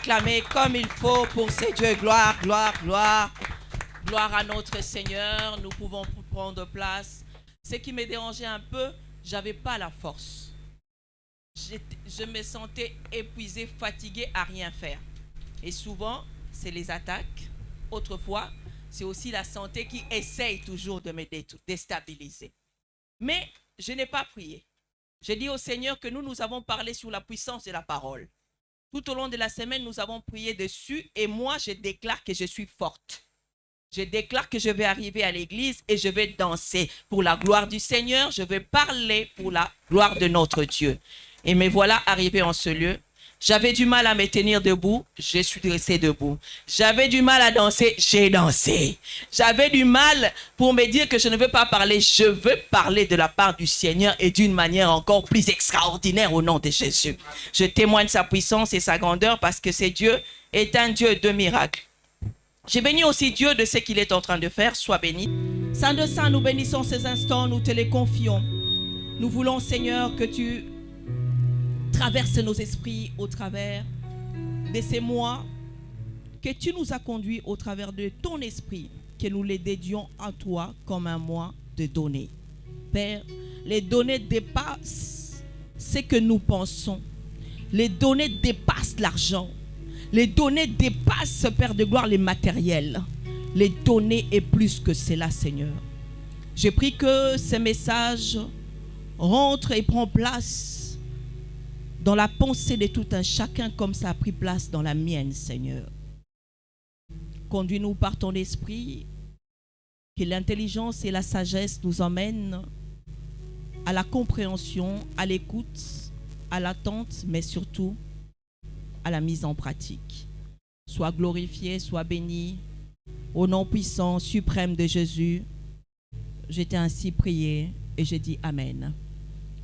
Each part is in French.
acclamer comme il faut pour ces dieux. Gloire, gloire, gloire. Gloire à notre Seigneur. Nous pouvons prendre place. Ce qui me dérangeait un peu, j'avais pas la force. Je me sentais épuisé, fatigué à rien faire. Et souvent, c'est les attaques. Autrefois, c'est aussi la santé qui essaye toujours de me déstabiliser. Mais je n'ai pas prié. J'ai dit au Seigneur que nous avons parlé sur la puissance de la parole. Tout au long de la semaine, nous avons prié dessus et moi, je déclare que je suis forte. Je déclare que je vais arriver à l'église et je vais danser pour la gloire du Seigneur. Je vais parler pour la gloire de notre Dieu. Et me voilà arrivé en ce lieu. J'avais du mal à me tenir debout, je suis resté debout. J'avais du mal à danser, j'ai dansé. J'avais du mal pour me dire que je ne veux pas parler. Je veux parler de la part du Seigneur et d'une manière encore plus extraordinaire au nom de Jésus. Je témoigne sa puissance et sa grandeur parce que c'est Dieu est un Dieu de miracles. J'ai béni aussi Dieu de ce qu'il est en train de faire. Sois béni. Saint de Saint, nous bénissons ces instants, nous te les confions. Nous voulons, Seigneur, que tu traverses nos esprits au travers de ces mois, que tu nous as conduits au travers de ton esprit, que nous les dédions à toi comme un mois de données. Père, les données dépassent ce que nous pensons. Les données dépassent l'argent. Les données dépassent, Père de gloire, les matériels. Les données est plus que cela, Seigneur. Je prie que ces messages rentrent et prennent place dans la pensée de tout un chacun comme ça a pris place dans la mienne, Seigneur. Conduis-nous par ton esprit, que l'intelligence et la sagesse nous emmènent à la compréhension, à l'écoute, à l'attente, mais surtout à la mise en pratique. Sois glorifié, sois béni, au nom puissant, suprême de Jésus. Je t'ai ainsi prié et je dis Amen.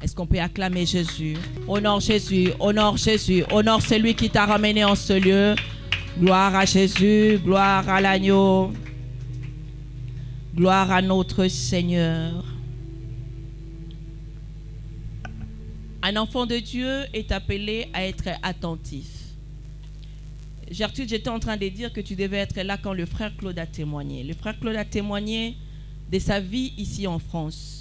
Est-ce qu'on peut acclamer Jésus? Honore Jésus, honore Jésus, honore celui qui t'a ramené en ce lieu. Gloire à Jésus, gloire à l'agneau, gloire à notre Seigneur. Un enfant de Dieu est appelé à être attentif. Gertrude, j'étais en train de dire que tu devais être là quand le frère Claude a témoigné. Le frère Claude a témoigné de sa vie ici en France.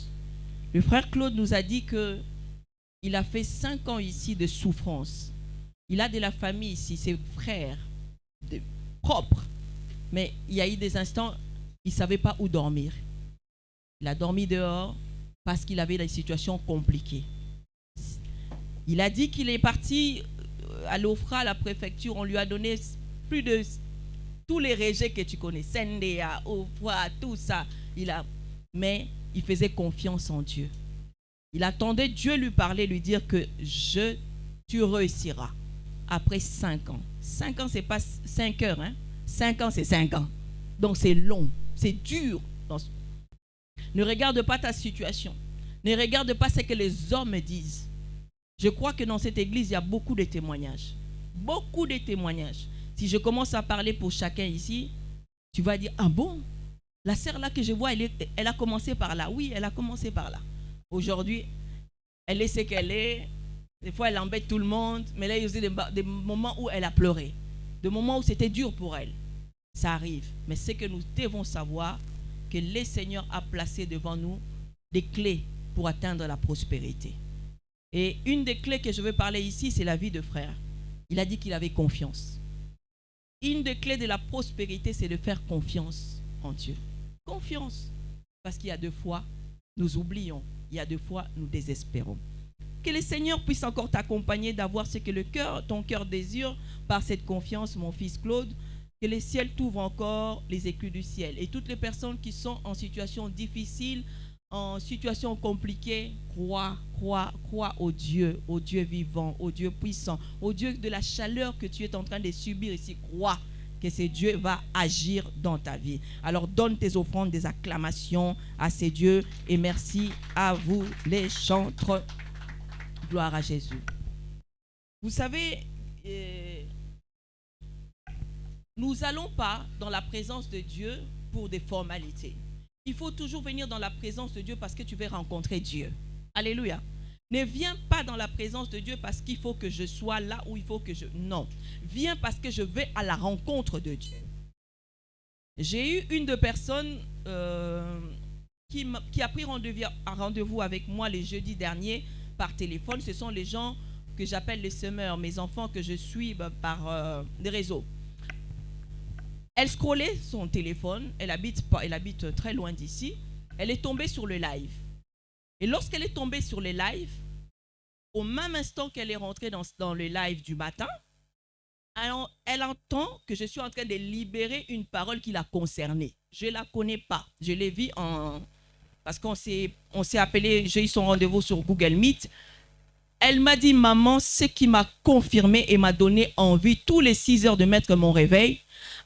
Le frère Claude nous a dit qu'il a fait 5 ans ici de souffrance. Il a de la famille ici, ses frères, propres. Mais il y a eu des instants, il ne savait pas où dormir. Il a dormi dehors parce qu'il avait des situations compliquées. Il a dit qu'il est parti à l'OFRA, à la préfecture. On lui a donné plus de tous les régés que tu connais. Sendea, OFRA, tout ça. Mais il faisait confiance en Dieu. Il attendait Dieu lui parler, lui dire que tu réussiras. Après 5 ans. 5 ans, ce n'est pas 5 heures. 5 ans, c'est 5 ans. Donc c'est long, c'est dur. Ne regarde pas ta situation. Ne regarde pas ce que les hommes disent. Je crois que dans cette église, il y a beaucoup de témoignages. Beaucoup de témoignages. Si je commence à parler pour chacun ici, tu vas dire, ah bon? La sœur là que je vois, elle a commencé par là. Oui, elle a commencé par là. Aujourd'hui, elle est ce qu'elle est. Des fois, elle embête tout le monde. Mais là, il y a eu des moments où elle a pleuré. Des moments où c'était dur pour elle. Ça arrive. Mais ce que nous devons savoir, que le Seigneur a placé devant nous des clés pour atteindre la prospérité. Et une des clés que je veux parler ici, c'est la vie de frère. Il a dit qu'il avait confiance. Une des clés de la prospérité, c'est de faire confiance en Dieu. Confiance. Parce qu'il y a 2 fois, nous oublions. Il y a 2 fois, nous désespérons. Que le Seigneur puisse encore t'accompagner d'avoir ce que ton cœur désire par cette confiance, mon fils Claude. Que le ciel t'ouvre encore les écus du ciel. Et toutes les personnes qui sont en situation difficile, en situation compliquée, crois au Dieu vivant, au Dieu puissant, au Dieu de la chaleur que tu es en train de subir ici. Crois que ce Dieu va agir dans ta vie. Alors donne tes offrandes, des acclamations à ces dieux et merci à vous les chantres. Gloire à Jésus. Vous savez, nous n'allons pas dans la présence de Dieu pour des formalités. Il faut toujours venir dans la présence de Dieu parce que tu veux rencontrer Dieu. Alléluia. Ne viens pas dans la présence de Dieu parce qu'il faut que je sois là où il faut que je... Non. Viens parce que je vais à la rencontre de Dieu. J'ai eu une de personnes qui a pris rendez-vous avec moi le jeudi dernier par téléphone. Ce sont les gens que j'appelle les semeurs, mes enfants que je suis par des réseaux. Elle scrollait son téléphone, elle habite très loin d'ici. Elle est tombée sur le live. Et lorsqu'elle est tombée sur le live, au même instant qu'elle est rentrée dans le live du matin, elle entend que je suis en train de libérer une parole qui l'a concernée. Je ne la connais pas. Je l'ai vue parce qu'on s'est appelé, j'ai eu son rendez-vous sur Google Meet. Elle m'a dit, maman, ce qui m'a confirmé et m'a donné envie tous les 6 heures de mettre mon réveil.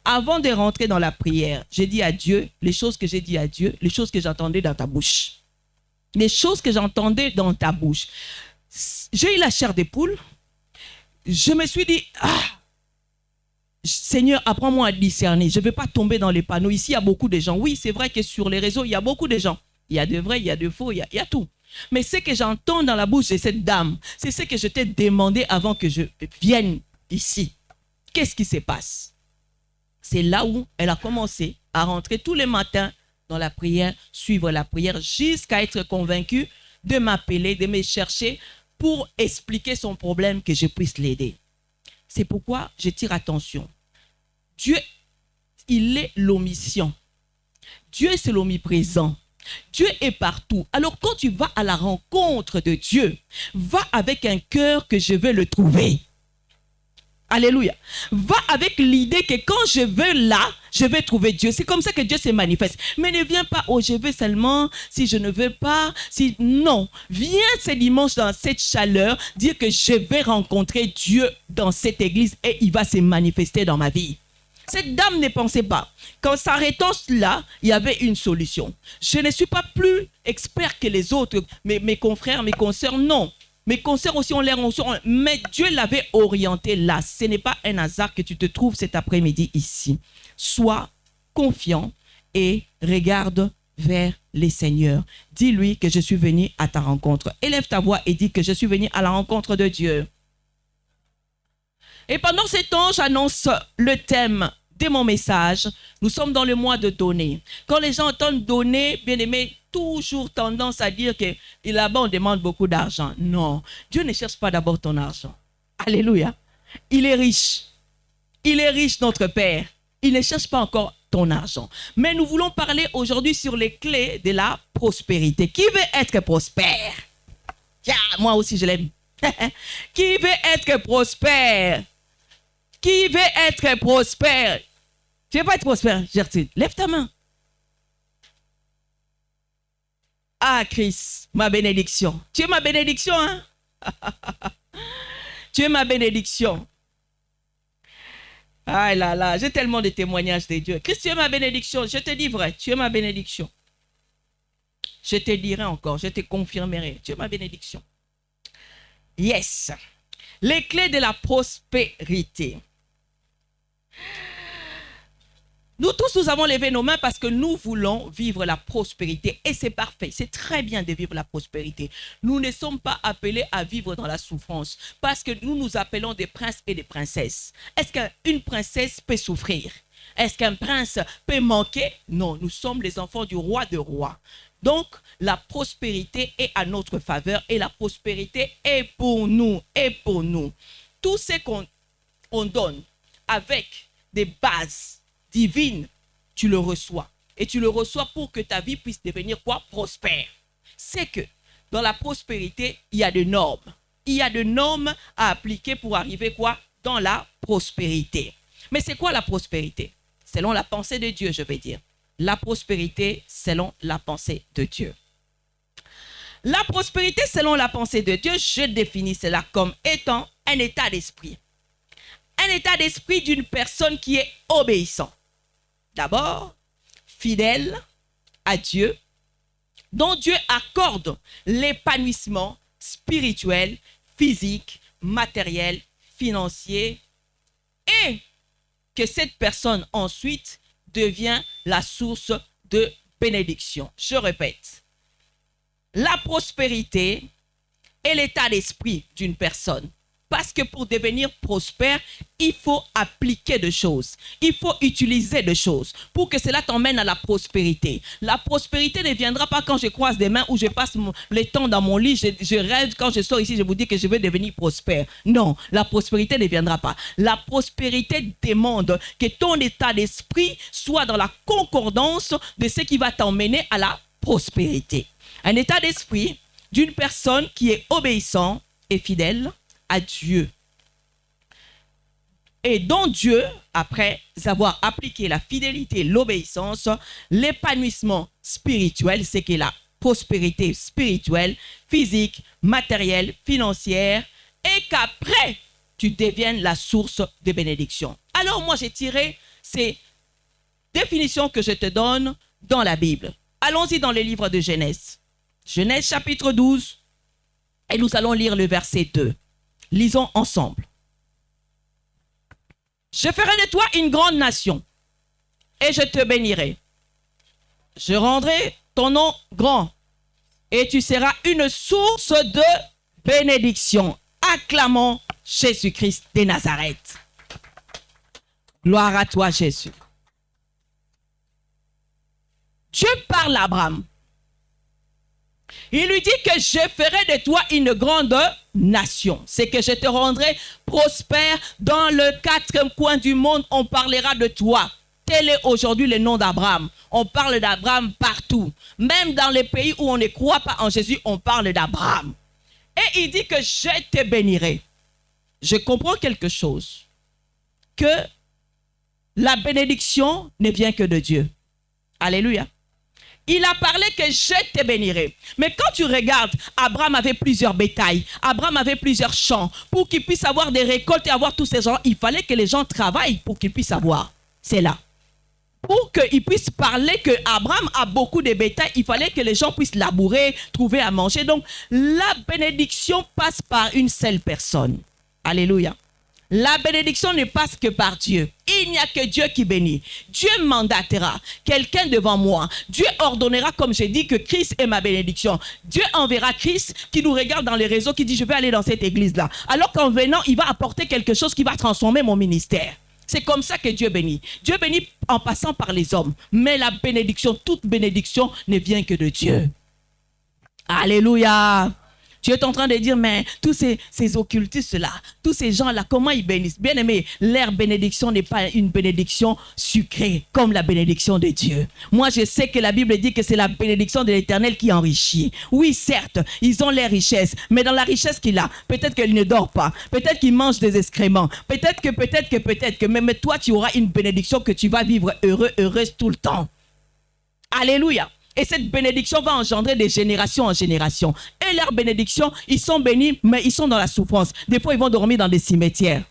Avant de rentrer dans la prière, j'ai dit à Dieu les choses que j'ai dit à Dieu, les choses que j'entendais dans ta bouche. Les choses que j'entendais dans ta bouche. J'ai eu la chair des poules. Je me suis dit, Seigneur, apprends-moi à discerner. Je ne veux pas tomber dans les panneaux. Ici, il y a beaucoup de gens. Oui, c'est vrai que sur les réseaux, il y a beaucoup de gens. Il y a de vrais, il y a de faux, il y a tout. Mais ce que j'entends dans la bouche de cette dame, c'est ce que je t'ai demandé avant que je vienne ici. Qu'est-ce qui se passe? C'est là où elle a commencé à rentrer tous les matins dans la prière, suivre la prière, jusqu'à être convaincue de m'appeler, de me chercher pour expliquer son problème, que je puisse l'aider. C'est pourquoi je tire attention. Dieu, il est l'omission. Dieu, c'est l'omniprésent. Dieu est partout. Alors quand tu vas à la rencontre de Dieu, va avec un cœur que je vais le trouver. Alléluia. Va avec l'idée que quand je vais là, je vais trouver Dieu. C'est comme ça que Dieu se manifeste. Mais ne viens pas, je vais seulement, si je ne veux pas, si... Non. Viens ce dimanche dans cette chaleur, dire que je vais rencontrer Dieu dans cette église et il va se manifester dans ma vie. Cette dame ne pensait pas qu'en s'arrêtant là, il y avait une solution. Je ne suis pas plus expert que les autres, mes confrères, mes consoeurs, non. Mes consoeurs aussi ont l'air, mais Dieu l'avait orienté là. Ce n'est pas un hasard que tu te trouves cet après-midi ici. Sois confiant et regarde vers les seigneurs. Dis-lui que je suis venu à ta rencontre. Élève ta voix et dis que je suis venu à la rencontre de Dieu. Et pendant ce temps, j'annonce le thème de mon message. Nous sommes dans le mois de donner. Quand les gens entendent donner, bien aimé, toujours tendance à dire que là-bas, on demande beaucoup d'argent. Non, Dieu ne cherche pas d'abord ton argent. Alléluia. Il est riche. Il est riche, notre Père. Il ne cherche pas encore ton argent. Mais nous voulons parler aujourd'hui sur les clés de la prospérité. Qui veut être prospère? Moi aussi, je l'aime. Qui veut être prospère? Qui veut être prospère? Tu ne veux pas être prospère, Gertrude? Lève ta main. Ah, Chris, ma bénédiction. Tu es ma bénédiction, hein? Tu es ma bénédiction. Ah là là, j'ai tellement de témoignages de Dieu. Chris, tu es ma bénédiction. Je te dis vrai, tu es ma bénédiction. Je te dirai encore, je te confirmerai. Tu es ma bénédiction. Yes. Les clés de la prospérité. Nous tous, nous avons levé nos mains parce que nous voulons vivre la prospérité. Et c'est parfait, c'est très bien de vivre la prospérité. Nous ne sommes pas appelés à vivre dans la souffrance parce que nous nous appelons des princes et des princesses. Est-ce qu'une princesse peut souffrir? Est-ce qu'un prince peut manquer? Non, nous sommes les enfants du roi de rois. Donc, la prospérité est à notre faveur et la prospérité est pour nous, et pour nous. Tout ce qu'on donne avec des bases divines, tu le reçois. Et tu le reçois pour que ta vie puisse devenir quoi? Prospère. C'est que dans la prospérité, il y a des normes. Il y a des normes à appliquer pour arriver quoi? Dans la prospérité. Mais c'est quoi la prospérité? Selon la pensée de Dieu, je vais dire. La prospérité selon la pensée de Dieu. La prospérité selon la pensée de Dieu, je définis cela comme étant un état d'esprit. Un état d'esprit d'une personne qui est obéissante. D'abord, fidèle à Dieu, dont Dieu accorde l'épanouissement spirituel, physique, matériel, financier, et que cette personne ensuite devient la source de bénédiction. Je répète, la prospérité et l'état d'esprit d'une personne. Parce que pour devenir prospère, il faut appliquer des choses. Il faut utiliser des choses pour que cela t'emmène à la prospérité. La prospérité ne viendra pas quand je croise des mains ou je passe le temps dans mon lit, je rêve, quand je sors ici, je vous dis que je veux devenir prospère. Non, la prospérité ne viendra pas. La prospérité demande que ton état d'esprit soit dans la concordance de ce qui va t'emmener à la prospérité. Un état d'esprit d'une personne qui est obéissant et fidèle à Dieu. Et dont Dieu, après avoir appliqué la fidélité, l'obéissance, l'épanouissement spirituel, c'est que la prospérité spirituelle, physique, matérielle, financière, et qu'après, tu deviennes la source de bénédiction. Alors moi, j'ai tiré ces définitions que je te donne dans la Bible. Allons-y dans le livre de Genèse. Genèse chapitre 12, et nous allons lire le verset 2. Lisons ensemble. Je ferai de toi une grande nation et je te bénirai. Je rendrai ton nom grand et tu seras une source de bénédiction. Acclamons Jésus-Christ de Nazareth. Gloire à toi, Jésus. Dieu parle à Abraham. Il lui dit que je ferai de toi une grande nation. C'est que je te rendrai prospère dans le 4e coin du monde. On parlera de toi. Tel est aujourd'hui le nom d'Abraham. On parle d'Abraham partout. Même dans les pays où on ne croit pas en Jésus, on parle d'Abraham. Et il dit que je te bénirai. Je comprends quelque chose. Que la bénédiction ne vient que de Dieu. Alléluia. Il a parlé que je te bénirai. Mais quand tu regardes, Abraham avait plusieurs bétails. Abraham avait plusieurs champs. Pour qu'il puisse avoir des récoltes et avoir tous ces gens, il fallait que les gens travaillent pour qu'ils puissent avoir. C'est là. Pour qu'il puisse parler que Abraham a beaucoup de bétail, il fallait que les gens puissent labourer, trouver à manger. Donc, la bénédiction passe par une seule personne. Alléluia. La bénédiction ne passe que par Dieu. Il n'y a que Dieu qui bénit. Dieu mandatera quelqu'un devant moi. Dieu ordonnera, comme j'ai dit, que Christ est ma bénédiction. Dieu enverra Christ qui nous regarde dans les réseaux, qui dit, je vais aller dans cette église-là. Alors qu'en venant, il va apporter quelque chose qui va transformer mon ministère. C'est comme ça que Dieu bénit. Dieu bénit en passant par les hommes. Mais la bénédiction, toute bénédiction ne vient que de Dieu. Alléluia. Tu es en train de dire, mais tous ces occultistes-là, tous ces gens-là, comment ils bénissent? Bien aimé, leur bénédiction n'est pas une bénédiction sucrée comme la bénédiction de Dieu. Moi, je sais que la Bible dit que c'est la bénédiction de l'Éternel qui enrichit. Oui, certes, ils ont les richesses, mais dans la richesse qu'il a, peut-être qu'il ne dort pas, peut-être qu'il mange des excréments, peut-être que, mais toi, tu auras une bénédiction que tu vas vivre heureux, heureuse tout le temps. Alléluia. Et cette bénédiction va engendrer de génération en génération. Et leur bénédiction, ils sont bénis, mais ils sont dans la souffrance. Des fois, ils vont dormir dans des cimetières.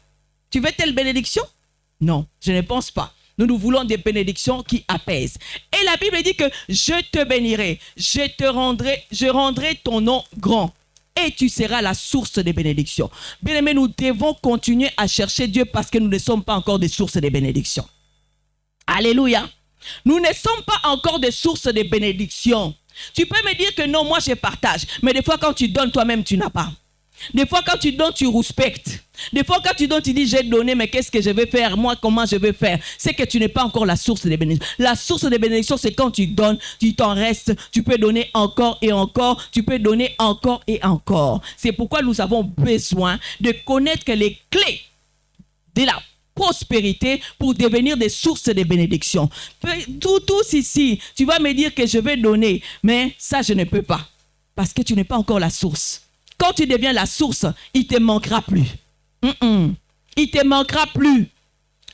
Tu veux telle bénédiction? Non, je ne pense pas. Nous voulons des bénédictions qui apaisent. Et la Bible dit que je te bénirai, je rendrai ton nom grand. Et tu seras la source des bénédictions. Bien aimé, nous devons continuer à chercher Dieu parce que nous ne sommes pas encore des sources des bénédictions. Alléluia. Nous ne sommes pas encore des sources de bénédiction. Tu peux me dire que non, moi je partage. Mais des fois quand tu donnes toi-même, tu n'as pas. Des fois quand tu donnes, tu respectes. Des fois quand tu donnes, tu dis j'ai donné, mais qu'est-ce que je vais faire? Moi, comment je vais faire? C'est que tu n'es pas encore la source des bénédictions. La source des bénédictions, c'est quand tu donnes, tu t'en restes, tu peux donner encore et encore, tu peux donner encore et encore. C'est pourquoi nous avons besoin de connaître les clés de la prospérité pour devenir des sources de bénédiction. Tous ici, tu vas me dire que je vais donner, mais ça je ne peux pas parce que tu n'es pas encore la source. Quand tu deviens la source, il te manquera plus. Il te manquera plus.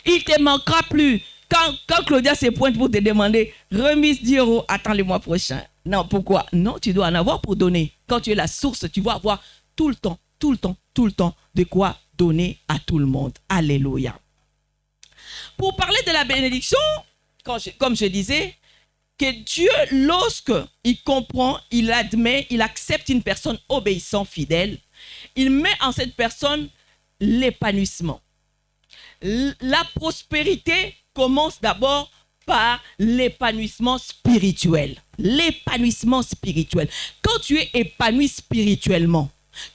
Il te manquera plus. Quand Claudia se pointe pour te demander remise 10 €, attends le mois prochain. Non, pourquoi? Non, tu dois en avoir pour donner. Quand tu es la source, tu vas avoir tout le temps de quoi donner à tout le monde. Alléluia. Pour parler de la bénédiction, comme je disais, que Dieu, lorsqu'il comprend, il admet, il accepte une personne obéissante, fidèle, il met en cette personne l'épanouissement. La prospérité commence d'abord par l'épanouissement spirituel. L'épanouissement spirituel. Quand tu es épanoui spirituellement,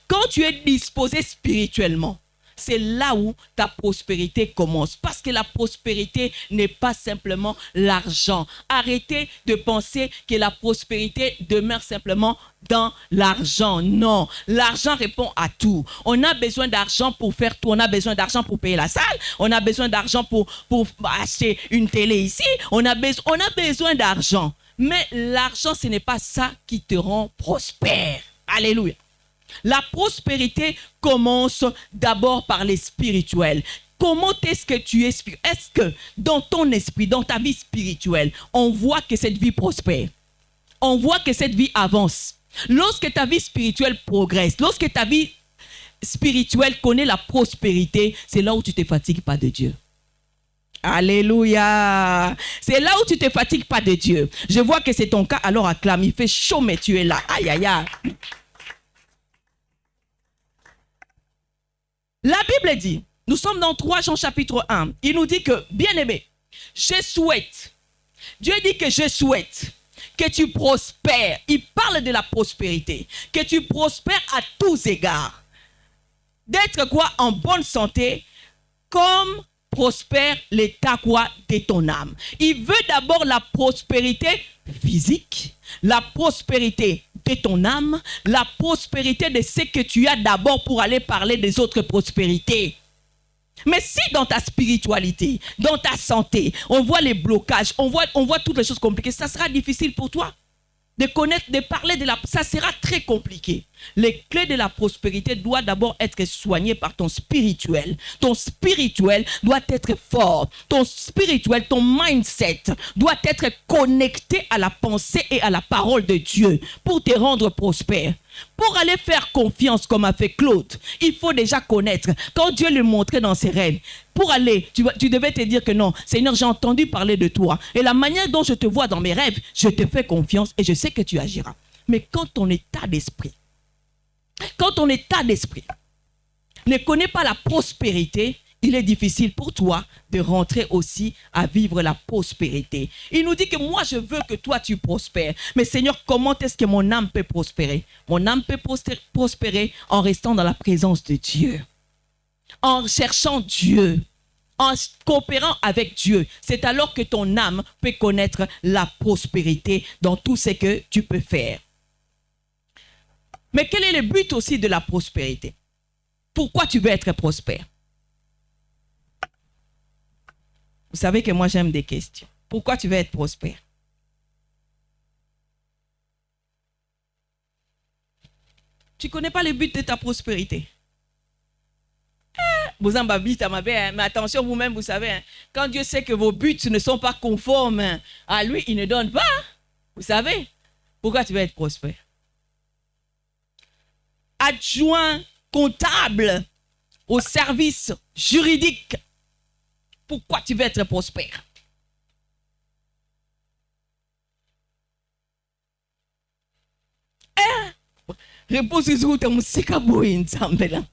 Quand tu es disposé spirituellement, c'est là où ta prospérité commence. Parce que la prospérité n'est pas simplement l'argent. Arrêtez de penser que la prospérité demeure simplement dans l'argent. Non, l'argent répond à tout. On a besoin d'argent pour faire tout. On a besoin d'argent pour payer la salle. On a besoin d'argent pour acheter une télé ici. On a besoin d'argent. Mais l'argent, ce n'est pas ça qui te rend prospère. Alléluia. La prospérité commence d'abord par les spirituels. Comment est-ce que tu es spirituel? Est-ce que dans ton esprit, dans ta vie spirituelle, on voit que cette vie prospère? On voit que cette vie avance. Lorsque ta vie spirituelle progresse, lorsque ta vie spirituelle connaît la prospérité, c'est là où tu ne te fatigues pas de Dieu. Alléluia. C'est là où tu ne te fatigues pas de Dieu. Je vois que c'est ton cas, alors acclame. Il fait chaud, mais tu es là. Aïe, aïe, aïe. La Bible dit, nous sommes dans 3 Jean chapitre 1, il nous dit que, bien-aimé, je souhaite, Dieu dit que je souhaite que tu prospères. Il parle de la prospérité, que tu prospères à tous égards. D'être quoi? En bonne santé, comme prospère l'état quoi de ton âme. Il veut d'abord la prospérité physique, la prospérité de ton âme, la prospérité de ce que tu as d'abord pour aller parler des autres prospérités. Mais si dans ta spiritualité, dans ta santé, on voit les blocages, on voit toutes les choses compliquées, ça sera difficile pour toi de connaître, de parler de la... Ça sera très compliqué. Les clés de la prospérité doivent d'abord être soignées par ton spirituel. Ton spirituel doit être fort. Ton spirituel, ton mindset doit être connecté à la pensée et à la parole de Dieu pour te rendre prospère. Pour aller faire confiance comme a fait Claude, il faut déjà connaître. Quand Dieu le montrait dans ses rêves, pour aller, tu devais te dire que non, Seigneur, j'ai entendu parler de toi. Et la manière dont je te vois dans mes rêves, je te fais confiance et je sais que tu agiras. Mais quand ton état d'esprit ne connaît pas la prospérité, il est difficile pour toi de rentrer aussi à vivre la prospérité. Il nous dit que moi, je veux que toi, tu prospères. Mais Seigneur, comment est-ce que mon âme peut prospérer? Mon âme peut prospérer en restant dans la présence de Dieu, en cherchant Dieu, en coopérant avec Dieu. C'est alors que ton âme peut connaître la prospérité dans tout ce que tu peux faire. Mais quel est le but aussi de la prospérité? Pourquoi tu veux être prospère? Vous savez que moi, j'aime des questions. Pourquoi tu veux être prospère? Tu ne connais pas le but de ta prospérité. Vous en babite à ma belle, mais attention vous-même, vous savez, quand Dieu sait que vos buts ne sont pas conformes à lui, il ne donne pas. Vous savez, pourquoi tu veux être prospère? Adjoint comptable au service juridique. Pourquoi tu veux être prospère? Réponse sur ta musique à boire ensemble.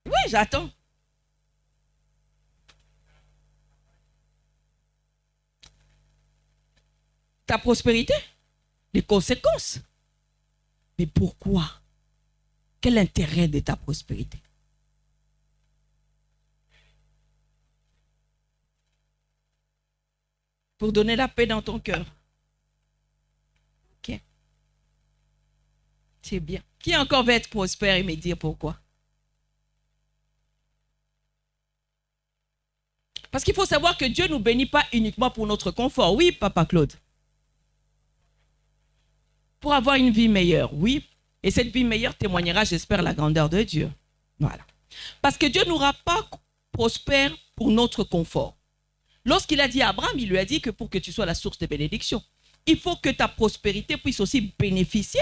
Oui, j'attends. Ta prospérité, les conséquences. Mais pourquoi? Quel intérêt de ta prospérité? Pour donner la paix dans ton cœur. Ok. C'est bien. Qui encore veut être prospère et me dire pourquoi? Parce qu'il faut savoir que Dieu ne nous bénit pas uniquement pour notre confort. Oui, Papa Claude. Pour avoir une vie meilleure, oui. Et cette vie meilleure témoignera, j'espère, la grandeur de Dieu. Voilà. Parce que Dieu n'aura pas prospère pour notre confort. Lorsqu'il a dit à Abraham, il lui a dit que pour que tu sois la source de bénédiction, il faut que ta prospérité puisse aussi bénéficier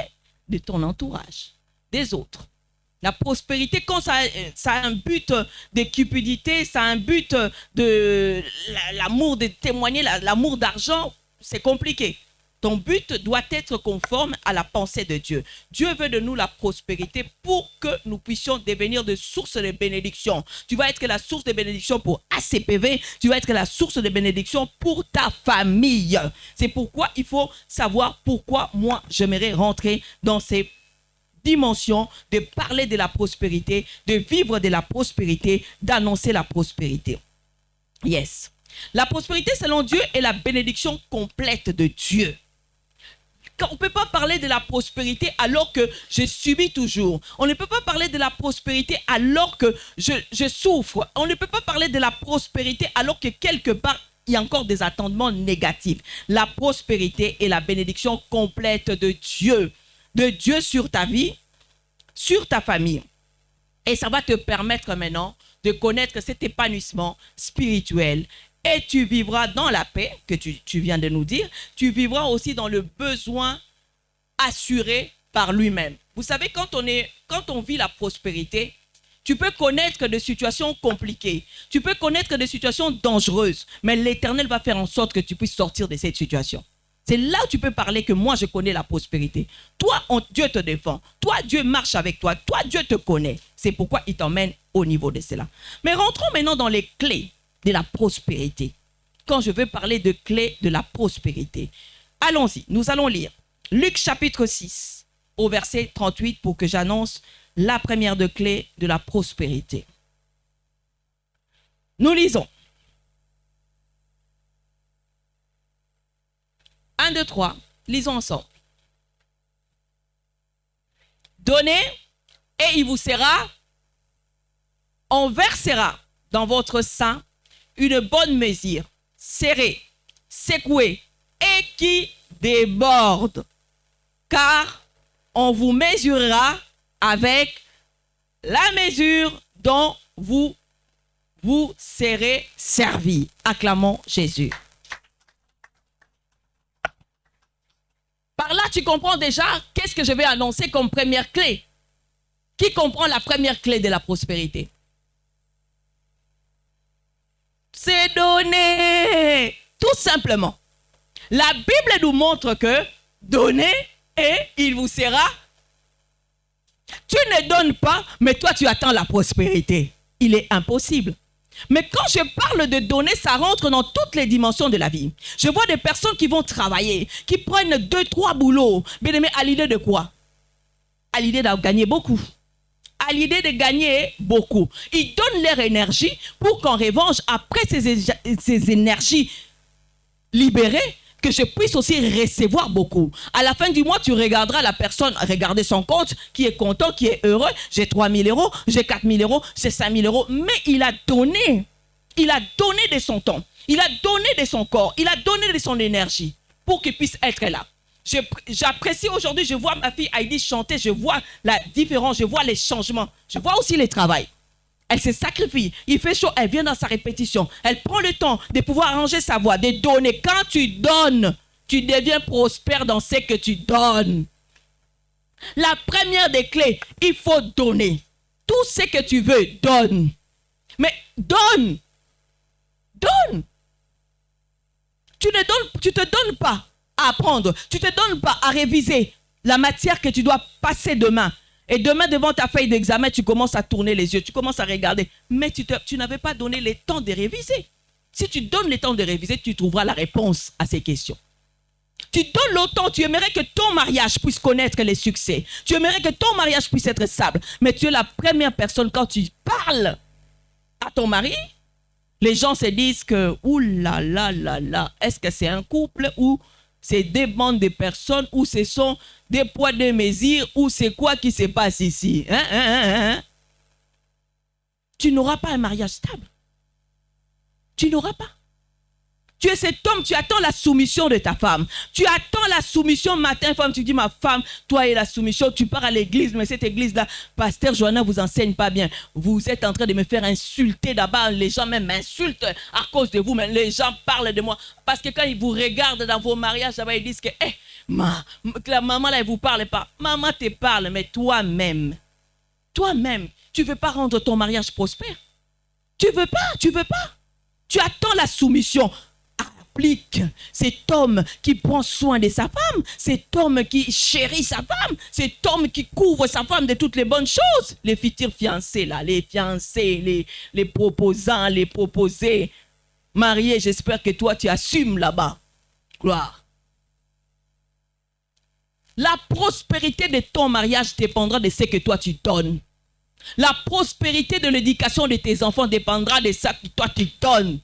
de ton entourage, des autres. La prospérité, quand ça a un but de cupidité, ça a un but de l'amour de témoigner, l'amour d'argent, c'est compliqué. Ton but doit être conforme à la pensée de Dieu. Dieu veut de nous la prospérité pour que nous puissions devenir de sources de bénédiction. Tu vas être la source de bénédiction pour ACPV. Tu vas être la source de bénédiction pour ta famille. C'est pourquoi il faut savoir pourquoi moi, j'aimerais rentrer dans ces dimensions de parler de la prospérité, de vivre de la prospérité, d'annoncer la prospérité. Yes. La prospérité selon Dieu est la bénédiction complète de Dieu. On ne peut pas parler de la prospérité alors que je subis toujours. On ne peut pas parler de la prospérité alors que je souffre. On ne peut pas parler de la prospérité alors que quelque part, il y a encore des attendements négatifs. La prospérité est la bénédiction complète de Dieu sur ta vie, sur ta famille. Et ça va te permettre maintenant de connaître cet épanouissement spirituel. Et tu vivras dans la paix que tu viens de nous dire. Tu vivras aussi dans le besoin assuré par lui-même. Vous savez, quand on vit la prospérité, tu peux connaître des situations compliquées. Tu peux connaître des situations dangereuses. Mais l'Éternel va faire en sorte que tu puisses sortir de cette situation. C'est là où tu peux parler que moi, je connais la prospérité. Toi, Dieu te défend. Toi, Dieu marche avec toi. Toi, Dieu te connaît. C'est pourquoi il t'emmène au niveau de cela. Mais rentrons maintenant dans les clés de la prospérité. Quand je veux parler de clés de la prospérité, allons-y, nous allons lire Luc chapitre 6 au verset 38 pour que j'annonce la première de clés de la prospérité. Nous lisons. 1, 2, 3, lisons ensemble. Donnez et il vous sera, on versera dans votre sein une bonne mesure, serrée, secouée et qui déborde. Car on vous mesurera avec la mesure dont vous serez servi. Acclamons Jésus. Par là, tu comprends déjà qu'est-ce que je vais annoncer comme première clé. Qui comprend la première clé de la prospérité? C'est donner. Tout simplement. La Bible nous montre que donnez et il vous sera. Tu ne donnes pas, mais toi tu attends la prospérité. Il est impossible. Mais quand je parle de donner, ça rentre dans toutes les dimensions de la vie. Je vois des personnes qui vont travailler, qui prennent 2, 3 boulots. Bien aimé, à l'idée de quoi? À l'idée de gagner beaucoup. À l'idée de gagner beaucoup. Ils donnent leur énergie pour qu'en revanche, après ces énergies libérées, que je puisse aussi recevoir beaucoup. À la fin du mois, tu regarderas la personne regarder son compte, qui est content, qui est heureux. J'ai 3 000 euros, j'ai 4 000 euros, j'ai 5 000 euros. Mais il a donné de son temps. Il a donné de son corps. Il a donné de son énergie pour qu'il puisse être là. J'apprécie aujourd'hui, je vois ma fille Heidi chanter, je vois la différence, je vois les changements. Je vois aussi le travail. Elle se sacrifie, il fait chaud, elle vient dans sa répétition. Elle prend le temps de pouvoir arranger sa voix, de donner. Quand tu donnes, tu deviens prospère dans ce que tu donnes. La première des clés, il faut donner. Tout ce que tu veux, donne. Mais donne. Donne. Tu te donnes pas à apprendre. Tu ne te donnes pas à réviser la matière que tu dois passer demain. Et demain, devant ta feuille d'examen, tu commences à tourner les yeux, tu commences à regarder. Mais tu n'avais pas donné le temps de réviser. Si tu donnes le temps de réviser, tu trouveras la réponse à ces questions. Tu donnes le temps, tu aimerais que ton mariage puisse connaître les succès. Tu aimerais que ton mariage puisse être stable. Mais tu es la première personne, quand tu parles à ton mari, les gens se disent que, ouh là là là là, est-ce que c'est un couple ou c'est des bandes de personnes ou ce sont des poids de mesure ou c'est quoi qui se passe ici? Tu n'auras pas un mariage stable. Tu n'auras pas. Tu es cet homme, tu attends la soumission de ta femme. Tu attends la soumission matin, femme. Tu dis, ma femme, toi et la soumission, tu pars à l'église, mais cette église-là, pasteur Joanna vous enseigne pas bien. Vous êtes en train de me faire insulter d'abord. Les gens même m'insultent à cause de vous, mais les gens parlent de moi. Parce que quand ils vous regardent dans vos mariages, là-bas, ils disent que, la maman là, elle vous parle pas. Maman te parle, mais toi-même, tu veux pas rendre ton mariage prospère. Tu veux pas. Tu attends la soumission. s'applique, cet homme qui prend soin de sa femme, cet homme qui chérit sa femme, cet homme qui couvre sa femme de toutes les bonnes choses. Les futurs fiancés, là, les fiancés, les proposants, les proposés, mariés, j'espère que toi, tu assumes là-bas. Gloire. La prospérité de ton mariage dépendra de ce que toi, tu donnes. La prospérité de l'éducation de tes enfants dépendra de ça que toi, tu donnes.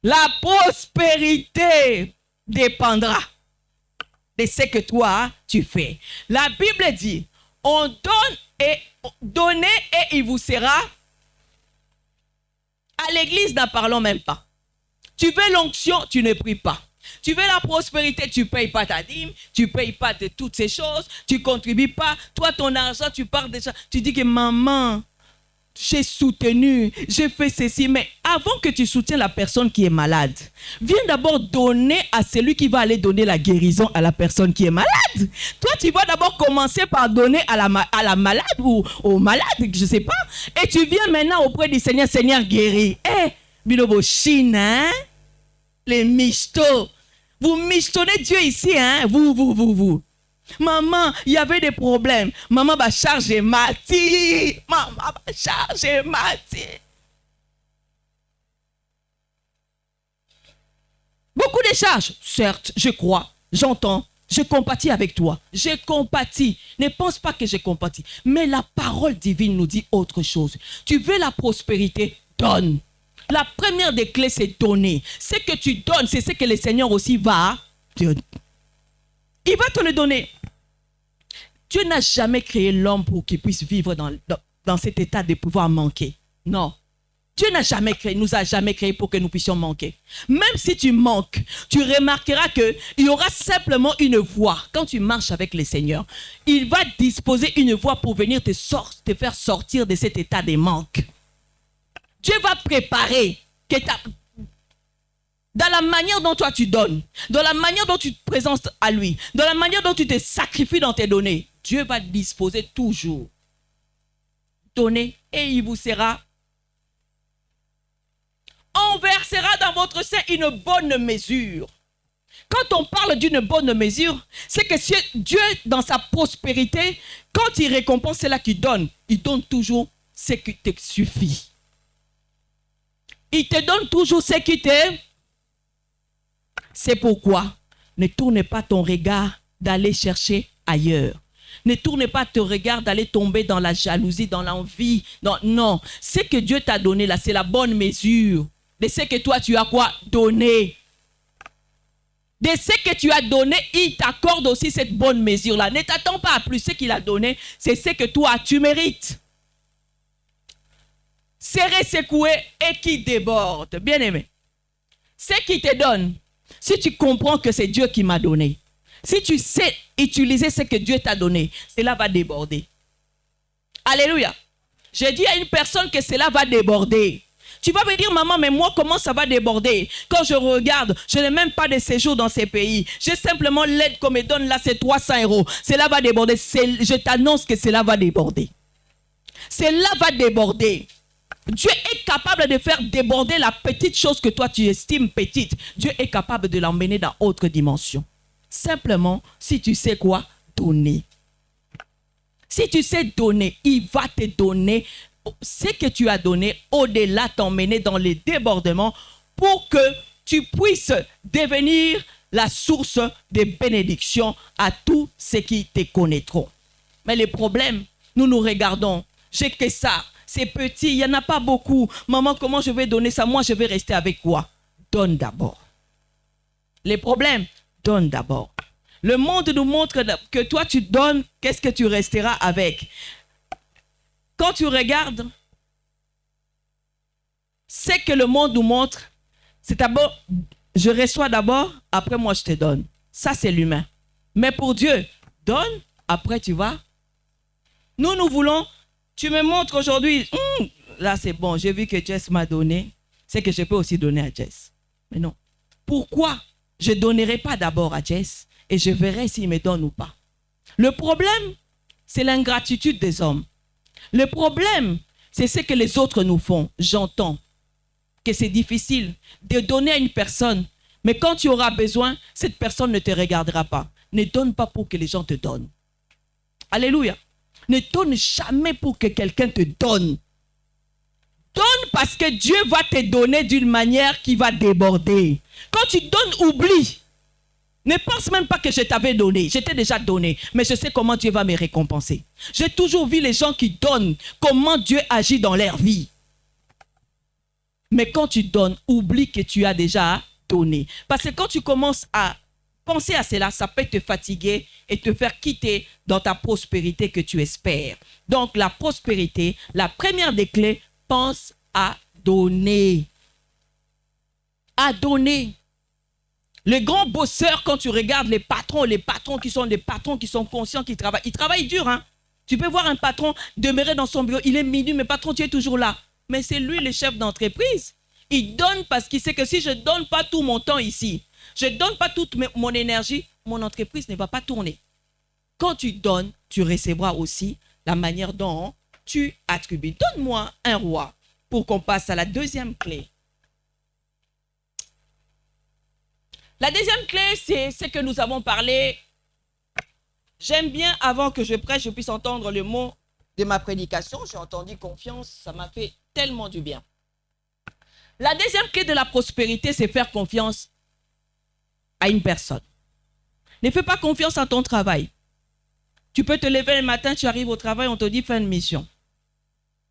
La prospérité dépendra de ce que toi, tu fais. La Bible dit, on donne et donnez et il vous sera. À l'église, n'en parlons même pas. Tu veux l'onction, tu ne pries pas. Tu veux la prospérité, tu ne payes pas ta dîme, tu ne payes pas de toutes ces choses, tu ne contribues pas. Toi, ton argent, tu pars déjà. Tu dis que maman, j'ai soutenu, j'ai fait ceci. Mais avant que tu soutiennes la personne qui est malade, viens d'abord donner à celui qui va aller donner la guérison à la personne qui est malade. Toi, tu vas d'abord commencer par donner à la malade ou au malade, je ne sais pas. Et tu viens maintenant auprès du Seigneur, Seigneur guéri. Binobo Chine, hein? Les michtos. Vous michetonnez Dieu ici, hein? Vous. Maman, il y avait des problèmes. Maman va charger Mati. Maman va charger Mati. Beaucoup de charges. Certes, je crois, j'entends, je compatis avec toi. Je compatis. Ne pense pas que je compatis. Mais la parole divine nous dit autre chose. Tu veux la prospérité, donne. La première des clés, c'est donner. Ce que tu donnes, c'est ce que le Seigneur aussi va te donner. Il va te le donner. Dieu n'a jamais créé l'homme pour qu'il puisse vivre dans cet état de pouvoir manquer. Non. Dieu nous a jamais créé pour que nous puissions manquer. Même si tu manques, tu remarqueras qu'il y aura simplement une voie. Quand tu marches avec le Seigneur, il va disposer une voie pour venir te faire sortir de cet état de manque. Dieu va préparer dans la manière dont toi tu donnes, dans la manière dont tu te présentes à lui, dans la manière dont tu te sacrifies dans tes données. Dieu va disposer toujours. Donnez et il vous sera. On versera dans votre sein une bonne mesure. Quand on parle d'une bonne mesure, c'est que Dieu, dans sa prospérité, quand il récompense cela qu'il donne, il donne toujours ce qui te suffit. Il te donne toujours ce qui te... C'est pourquoi ne tourne pas ton regard d'aller chercher ailleurs. Ne tourne pas ton regard d'aller tomber dans la jalousie, dans l'envie. Non, ce que Dieu t'a donné là, c'est la bonne mesure de ce que toi tu as quoi donné. De ce que tu as donné, il t'accorde aussi cette bonne mesure-là. Ne t'attends pas à plus. Ce qu'il a donné, c'est ce que toi tu mérites. Serré, secoué et qui déborde. Bien aimé. Ce qui te donne, si tu comprends que c'est Dieu qui m'a donné, si tu sais utiliser ce que Dieu t'a donné, cela va déborder. Alléluia. J'ai dit à une personne que cela va déborder. Tu vas me dire, maman, mais moi, comment ça va déborder? Quand je regarde, je n'ai même pas de séjour dans ces pays. J'ai simplement l'aide qu'on me donne là, c'est 300 €. Cela va déborder. Je t'annonce que cela va déborder. Cela va déborder. Dieu est capable de faire déborder la petite chose que toi tu estimes petite. Dieu est capable de l'emmener dans autre dimension. Simplement, si tu sais quoi? Donner. Si tu sais donner, il va te donner ce que tu as donné, au-delà t'emmener dans les débordements pour que tu puisses devenir la source de bénédiction à tous ceux qui te connaîtront. Mais les problèmes, nous regardons. J'ai que ça. C'est petit, il n'y en a pas beaucoup. Maman, comment je vais donner ça? Moi, je vais rester avec quoi? Donne d'abord. Les problèmes, donne d'abord. Le monde nous montre que toi, tu donnes, qu'est-ce que tu resteras avec? Quand tu regardes, ce que le monde nous montre, c'est d'abord, je reçois d'abord, après moi, je te donne. Ça, c'est l'humain. Mais pour Dieu, donne, après tu vas. Nous voulons... Tu me montres aujourd'hui, là c'est bon, j'ai vu que Jess m'a donné, c'est que je peux aussi donner à Jess. Mais non. Pourquoi je ne donnerai pas d'abord à Jess et je verrai s'il me donne ou pas? Le problème, c'est l'ingratitude des hommes. Le problème, C'est ce que les autres nous font. J'entends que c'est difficile de donner à une personne, mais quand tu auras besoin, cette personne ne te regardera pas. Ne donne pas pour que les gens te donnent. Alléluia. Ne donne jamais pour que quelqu'un te donne. Donne parce que Dieu va te donner d'une manière qui va déborder. Quand tu donnes, oublie. Ne pense même pas que je t'avais donné. Je t'ai déjà donné. Mais je sais comment Dieu va me récompenser. J'ai toujours vu les gens qui donnent, comment Dieu agit dans leur vie. Mais quand tu donnes, oublie que tu as déjà donné. Parce que quand tu commences à penser à cela, ça peut te fatiguer et te faire quitter dans ta prospérité que tu espères. Donc la prospérité, la première des clés, pense à donner. À donner. Les grands bosseurs, quand tu regardes les patrons qui sont des patrons qui sont conscients, qui travaillent, ils travaillent dur. Hein? Tu peux voir un patron demeurer dans son bureau, il est minuit, mais patron, tu es toujours là. Mais c'est lui le chef d'entreprise. Il donne parce qu'il sait que si je ne donne pas tout mon temps ici, je ne donne pas toute mon énergie, mon entreprise ne va pas tourner. Quand tu donnes, tu recevras aussi la manière dont tu attribues. Donne-moi un roi pour qu'on passe à la deuxième clé. La deuxième clé, c'est ce que nous avons parlé. J'aime bien, avant que je prêche, je puisse entendre le mot de ma prédication. J'ai entendu confiance, ça m'a fait tellement du bien. La deuxième clé de la prospérité, c'est faire confiance à une personne. Ne fais pas confiance à ton travail. Tu peux te lever le matin, tu arrives au travail, on te dit fin de mission.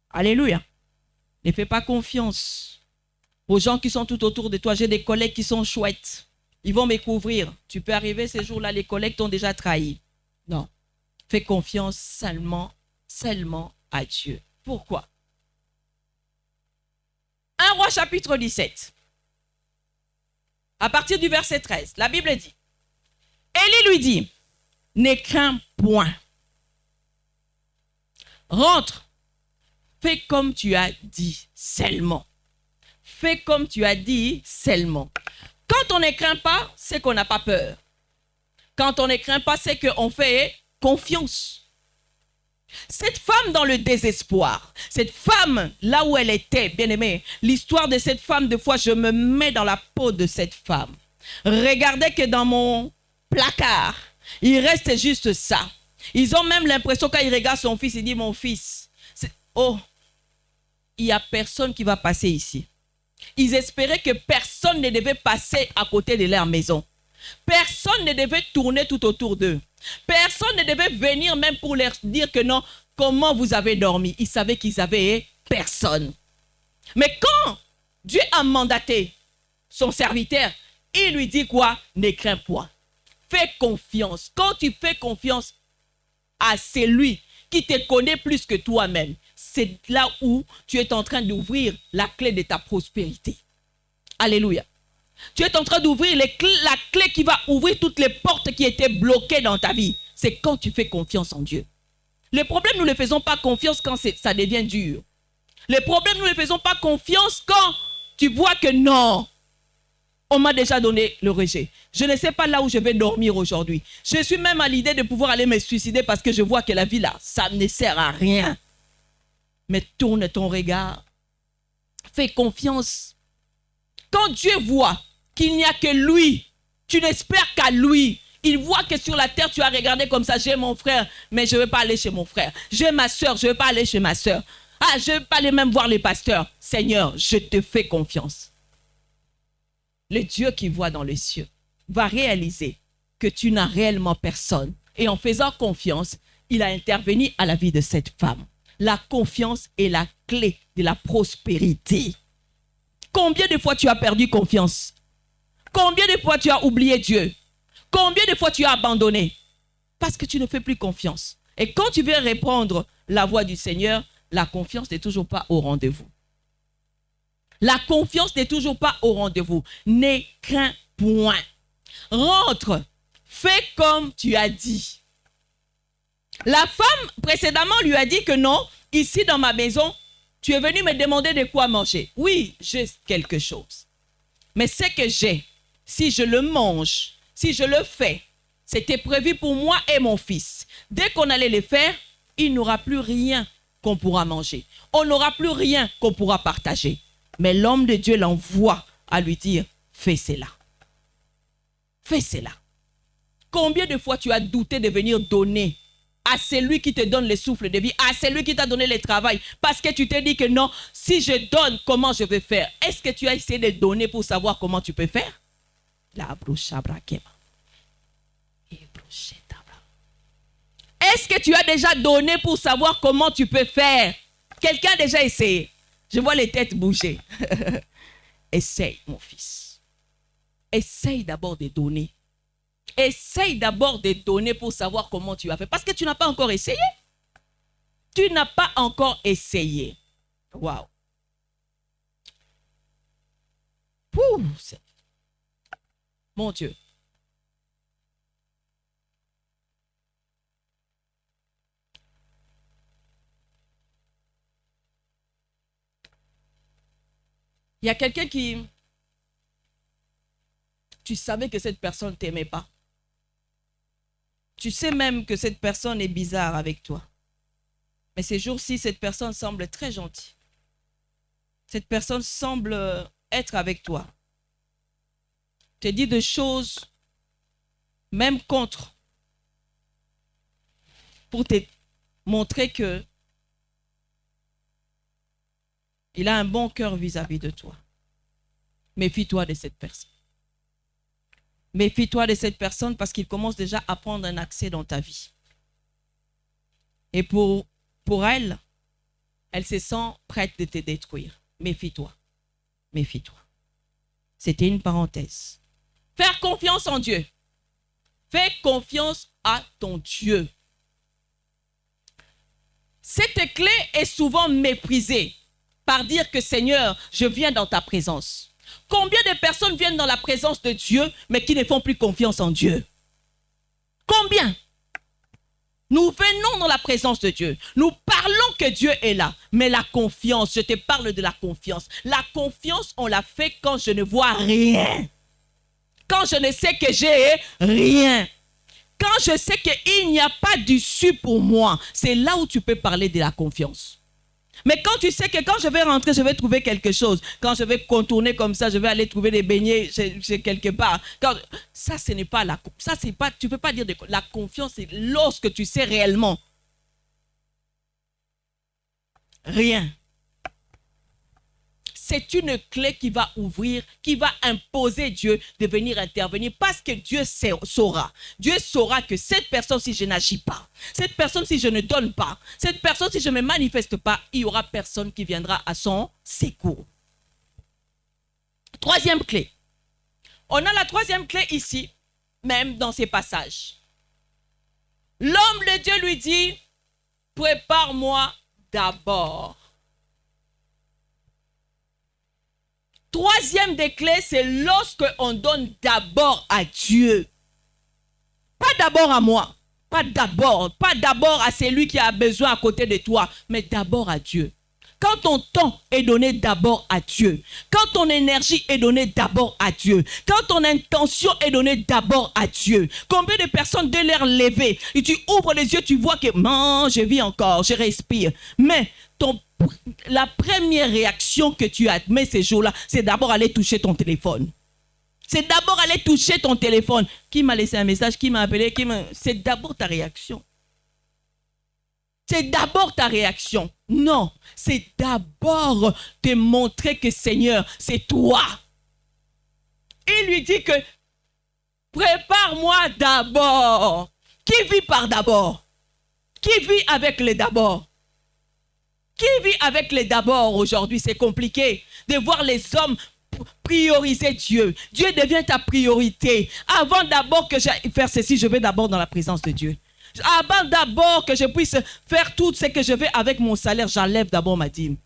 Alléluia. Ne fais pas confiance aux gens qui sont tout autour de toi. J'ai des collègues qui sont chouettes. Ils vont me couvrir. Tu peux arriver ces jours-là, les collègues t'ont déjà trahi. Non. Fais confiance seulement à Dieu. Pourquoi? 1 Roi chapitre 17. À partir du verset 13, la Bible dit, Élie lui dit, ne crains point. Rentre, fais comme tu as dit seulement. Fais comme tu as dit seulement. Quand on ne craint pas, c'est qu'on n'a pas peur. Quand on ne craint pas, c'est qu'on fait confiance. Cette femme dans le désespoir, cette femme là où elle était, bien aimée, l'histoire de cette femme, des fois je me mets dans la peau de cette femme. Regardez que dans mon placard, il reste juste ça. Ils ont même l'impression quand ils regardent son fils, il dit mon fils, oh, il n'y a personne qui va passer ici. Ils espéraient que personne ne devait passer à côté de leur maison. Personne ne devait tourner tout autour d'eux. Personne ne devait venir même pour leur dire que non, comment vous avez dormi. Ils savaient qu'ils avaient personne. Mais quand Dieu a mandaté son serviteur, il lui dit quoi? Ne crains point. Fais confiance. Quand tu fais confiance à celui qui te connaît plus que toi-même, c'est là où tu es en train d'ouvrir la clé de ta prospérité. Alléluia. Tu es en train d'ouvrir la clé qui va ouvrir toutes les portes qui étaient bloquées dans ta vie. C'est quand tu fais confiance en Dieu. Les problèmes, nous ne faisons pas confiance quand ça devient dur. Les problèmes, nous ne faisons pas confiance quand tu vois que non, on m'a déjà donné le rejet. Je ne sais pas là où je vais dormir aujourd'hui. Je suis même à l'idée de pouvoir aller me suicider parce que je vois que la vie là, ça ne sert à rien. Mais tourne ton regard. Fais confiance. Quand Dieu voit qu'il n'y a que lui, tu n'espères qu'à lui. Il voit que sur la terre, tu as regardé comme ça, j'ai mon frère, mais je ne veux pas aller chez mon frère. J'ai ma soeur, je ne veux pas aller chez ma soeur. Ah, je ne veux pas aller même voir les pasteurs. Seigneur, je te fais confiance. Le Dieu qui voit dans les cieux va réaliser que tu n'as réellement personne. Et en faisant confiance, il a intervenu à la vie de cette femme. La confiance est la clé de la prospérité. Combien de fois tu as perdu confiance? Combien de fois tu as oublié Dieu? Combien de fois tu as abandonné? Parce que tu ne fais plus confiance. Et quand tu veux répondre la voix du Seigneur, la confiance n'est toujours pas au rendez-vous. La confiance n'est toujours pas au rendez-vous. Ne crains point. Rentre. Fais comme tu as dit. La femme précédemment lui a dit que non, ici dans ma maison, tu es venu me demander de quoi manger. Oui, j'ai quelque chose. Mais ce que j'ai, si je le mange, si je le fais, c'était prévu pour moi et mon fils. Dès qu'on allait le faire, il n'aura plus rien qu'on pourra manger. On n'aura plus rien qu'on pourra partager. Mais l'homme de Dieu l'envoie à lui dire, fais cela. Fais cela. Combien de fois tu as douté de venir donner à celui qui te donne le souffle de vie, à celui qui t'a donné le travail, parce que tu t'es dit que non, si je donne, comment je vais faire? Est-ce que tu as essayé de donner pour savoir comment tu peux faire? Est-ce que tu as déjà donné pour savoir comment tu peux faire? Quelqu'un a déjà essayé? Je vois les têtes bouger. Essaye, mon fils. Essaye d'abord de donner. Essaye d'abord de donner pour savoir comment tu as fait. Parce que tu n'as pas encore essayé. Tu n'as pas encore essayé. Waouh. Mon Dieu. Il y a quelqu'un qui... Tu savais que cette personne ne t'aimait pas. Tu sais même que cette personne est bizarre avec toi. Mais ces jours-ci, cette personne semble très gentille. Cette personne semble être avec toi. Te dit des choses, même contre, pour te montrer que il a un bon cœur vis-à-vis de toi. Méfie-toi de cette personne. Méfie-toi de cette personne parce qu'il commence déjà à prendre un accès dans ta vie. Et pour elle, elle se sent prête de te détruire. Méfie-toi. Méfie-toi. C'était une parenthèse. Faire confiance en Dieu. Fais confiance à ton Dieu. Cette clé est souvent méprisée par dire que Seigneur, je viens dans ta présence. Combien de personnes viennent dans la présence de Dieu, mais qui ne font plus confiance en Dieu? Combien? Nous venons dans la présence de Dieu. Nous parlons que Dieu est là. Mais la confiance, je te parle de la confiance. La confiance, on la fait quand je ne vois rien. Quand je ne sais que j'ai rien. Quand je sais qu'il n'y a pas d'issue pour moi. C'est là où tu peux parler de la confiance. Mais quand tu sais que quand je vais rentrer, je vais trouver quelque chose. Quand je vais contourner comme ça, je vais aller trouver des beignets chez quelque part. Ça, ce n'est pas la... Ça, c'est pas... Tu ne peux pas dire... La confiance, c'est lorsque tu sais réellement. Rien. C'est une clé qui va ouvrir, qui va imposer Dieu de venir intervenir parce que Dieu saura. Dieu saura que cette personne, si je n'agis pas, cette personne, si je ne donne pas, cette personne, si je ne me manifeste pas, il n'y aura personne qui viendra à son secours. Troisième clé. On a la troisième clé ici, même dans ces passages. L'homme de Dieu lui dit, prépare-moi d'abord. Troisième des clés, c'est lorsque on donne d'abord à Dieu. Pas d'abord à moi. Pas d'abord à celui qui a besoin à côté de toi, mais d'abord à Dieu. Quand ton temps est donné d'abord à Dieu, quand ton énergie est donnée d'abord à Dieu, quand ton intention est donnée d'abord à Dieu, combien de personnes dès leur lever, et tu ouvres les yeux, tu vois que je vis encore, je respire. Mais la première réaction que tu admets ces jours-là, c'est d'abord aller toucher ton téléphone. C'est d'abord aller toucher ton téléphone. Qui m'a laissé un message, qui m'a appelé, c'est d'abord ta réaction. C'est d'abord ta réaction. Non, c'est d'abord te montrer que Seigneur, c'est toi. Il lui dit que prépare-moi d'abord. Qui vit par d'abord? Qui vit avec les d'abord? Qui vit avec les d'abord aujourd'hui? C'est compliqué de voir les hommes prioriser Dieu. Dieu devient ta priorité. Avant d'abord que j'aille faire ceci, je vais d'abord dans la présence de Dieu. Avant d'abord que je puisse faire tout ce que je veux avec mon salaire, j'enlève d'abord ma dîme.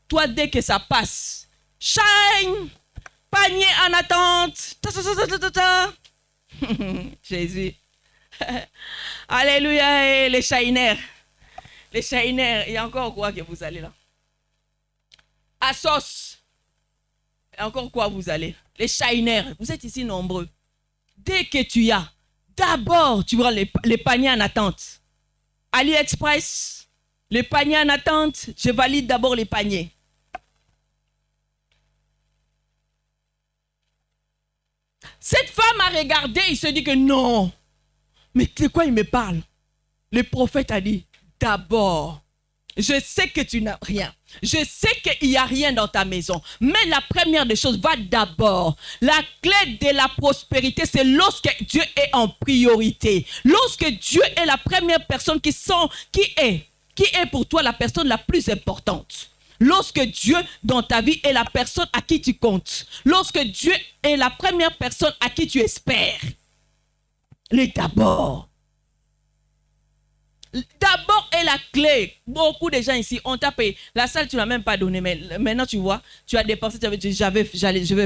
Toi, dès que ça passe, shine, panier en attente. Jésus. Alléluia, les shiners. Les shiners, il y a encore quoi que vous allez là? Assos. Il y a encore quoi vous allez? Les shiners, vous êtes ici nombreux. Dès que tu y as, d'abord, tu vois les paniers en attente. AliExpress, Les paniers en attente, je valide d'abord les paniers. Cette femme a regardé, il se dit que non. Mais de quoi il me parle? Le prophète a dit, d'abord, je sais que tu n'as rien. Je sais qu'il n'y a rien dans ta maison. Mais la première des choses, va d'abord. La clé de la prospérité, c'est lorsque Dieu est en priorité. Lorsque Dieu est la première personne qui est pour toi la personne la plus importante. Lorsque Dieu dans ta vie est la personne à qui tu comptes. Lorsque Dieu est la première personne à qui tu espères. Les d'abord. D'abord est la clé. Beaucoup de gens ici, on t'a payé. La salle, tu ne l'as même pas donnée. Mais maintenant, tu vois, tu as dépensé, tu avais dit, je vais le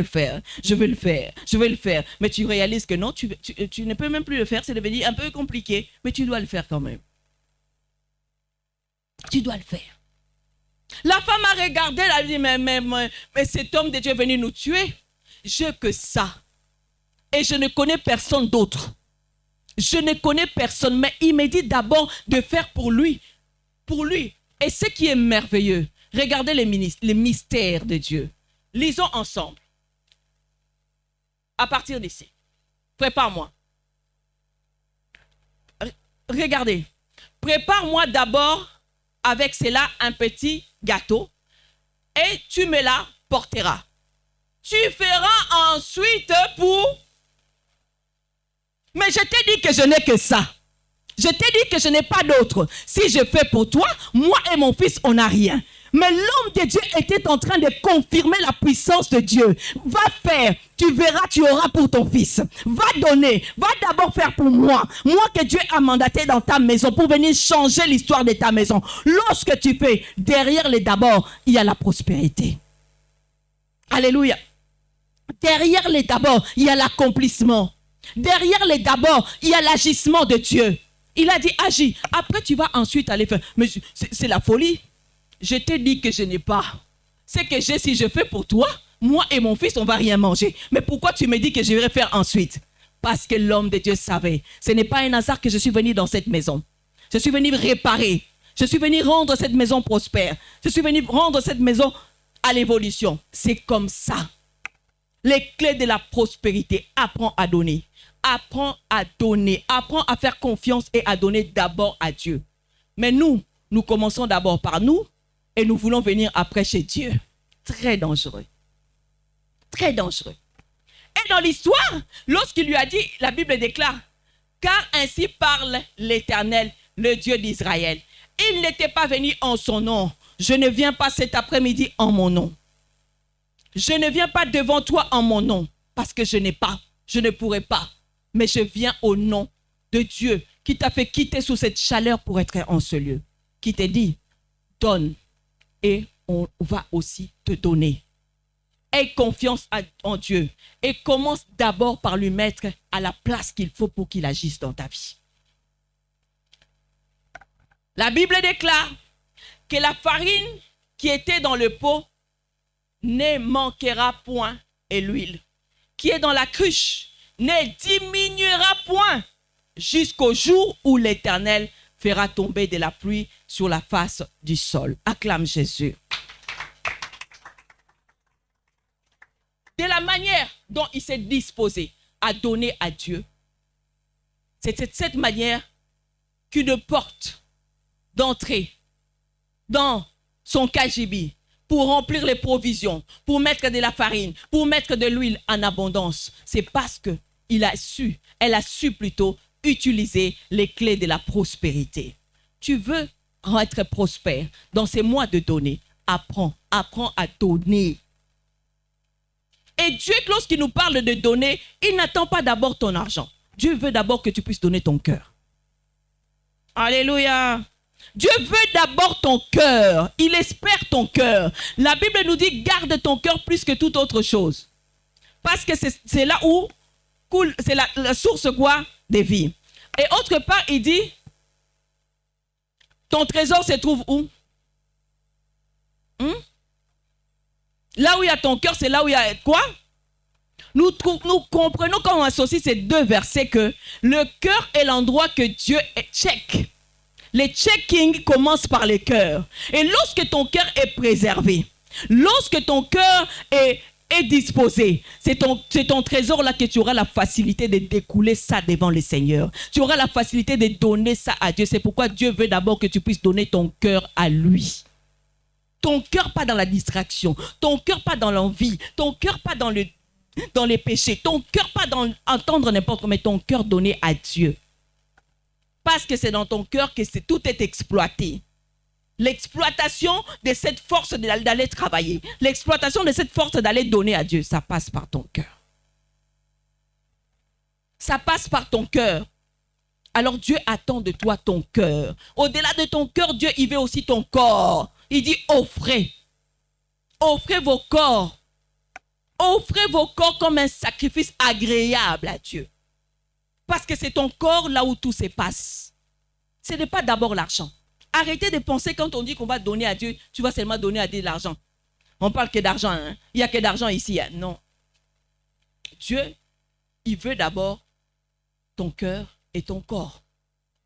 faire. Je vais le faire. Je vais le faire. Mais tu réalises que non, tu ne peux même plus le faire. C'est devenu un peu compliqué. Mais tu dois le faire quand même. Tu dois le faire. La femme a regardé, elle a dit, mais cet homme de Dieu est venu nous tuer. Je que ça. Et je ne connais personne d'autre. Je ne connais personne, mais il me dit d'abord de faire pour lui. Pour lui. Et ce qui est merveilleux, regardez les mystères de Dieu. Lisons ensemble. À partir d'ici. Prépare-moi. Regardez. Prépare-moi d'abord avec cela un petit gâteau et tu me la porteras. Tu feras ensuite pour... Mais je t'ai dit que je n'ai que ça. Je t'ai dit que je n'ai pas d'autre. Si je fais pour toi, moi et mon fils, on n'a rien. Mais l'homme de Dieu était en train de confirmer la puissance de Dieu. Va faire, tu verras, tu auras pour ton fils. Va donner, va d'abord faire pour moi. Moi que Dieu a mandaté dans ta maison pour venir changer l'histoire de ta maison. Lorsque tu fais, derrière les d'abord, il y a la prospérité. Alléluia. Derrière les d'abord, il y a l'accomplissement. Derrière les d'abord, il y a l'agissement de Dieu. Il a dit, agis. Après, tu vas ensuite aller faire. Mais c'est la folie. Je t'ai dit que je n'ai pas. C'est que j'ai, si je fais pour toi, moi et mon fils, on ne va rien manger. Mais pourquoi tu me dis que je vais faire ensuite? Parce que l'homme de Dieu savait. Ce n'est pas un hasard que je suis venu dans cette maison. Je suis venu réparer. Je suis venu rendre cette maison prospère. Je suis venu rendre cette maison à l'évolution. C'est comme ça. Les clés de la prospérité. Apprends à donner. Apprends à donner. Apprends à faire confiance et à donner d'abord à Dieu. Mais nous commençons d'abord par nous et nous voulons venir après chez Dieu. Très dangereux. Très dangereux. Et dans l'histoire, lorsqu'il lui a dit, la Bible déclare, car ainsi parle l'Éternel, le Dieu d'Israël. Il n'était pas venu en son nom. Je ne viens pas cet après-midi en mon nom. Je ne viens pas devant toi en mon nom, parce que je n'ai pas, je ne pourrai pas. Mais je viens au nom de Dieu qui t'a fait quitter sous cette chaleur pour être en ce lieu. Qui t'a dit, donne et on va aussi te donner. Aie confiance en Dieu et commence d'abord par lui mettre à la place qu'il faut pour qu'il agisse dans ta vie. La Bible déclare que la farine qui était dans le pot ne manquera point et l'huile qui est dans la cruche ne diminuera point jusqu'au jour où l'Éternel fera tomber de la pluie sur la face du sol. Acclame Jésus. De la manière dont il s'est disposé à donner à Dieu, c'est cette manière qu'une porte d'entrée dans son cagibi pour remplir les provisions, pour mettre de la farine, pour mettre de l'huile en abondance. C'est parce qu'elle a su plutôt utiliser les clés de la prospérité. Tu veux être prospère dans ces mois de donner. Apprends à donner. Et Dieu, lorsqu'il nous parle de donner, il n'attend pas d'abord ton argent. Dieu veut d'abord que tu puisses donner ton cœur. Alléluia. Dieu veut d'abord ton cœur. Il espère ton cœur. La Bible nous dit, garde ton cœur plus que toute autre chose. Parce que c'est là où coule, c'est la source quoi? Des vies. Et autre part, il dit, ton trésor se trouve où? Là où il y a ton cœur, c'est là où il y a quoi? Nous comprenons quand on associe ces deux versets que le cœur est l'endroit que Dieu check. Les checkings commencent par le cœur. Et lorsque ton cœur est préservé, lorsque ton cœur est disposé, c'est ton trésor là que tu auras la facilité de découler ça devant le Seigneur. Tu auras la facilité de donner ça à Dieu. C'est pourquoi Dieu veut d'abord que tu puisses donner ton cœur à lui. Ton cœur pas dans la distraction, ton cœur pas dans l'envie, ton cœur pas dans les péchés, ton cœur pas dans entendre n'importe quoi, mais ton cœur donné à Dieu. Parce que c'est dans ton cœur que tout est exploité. L'exploitation de cette force d'aller travailler, l'exploitation de cette force d'aller donner à Dieu, ça passe par ton cœur. Ça passe par ton cœur. Alors Dieu attend de toi ton cœur. Au-delà de ton cœur, Dieu, il veut aussi ton corps. Il dit offrez. Offrez vos corps. Offrez vos corps comme un sacrifice agréable à Dieu. Parce que c'est ton corps là où tout se passe. Ce n'est pas d'abord l'argent. Arrêtez de penser quand on dit qu'on va donner à Dieu, tu vas seulement donner à Dieu de l'argent. On parle que d'argent. Hein? Il n'y a que d'argent ici. Hein? Non. Dieu, il veut d'abord ton cœur et ton corps.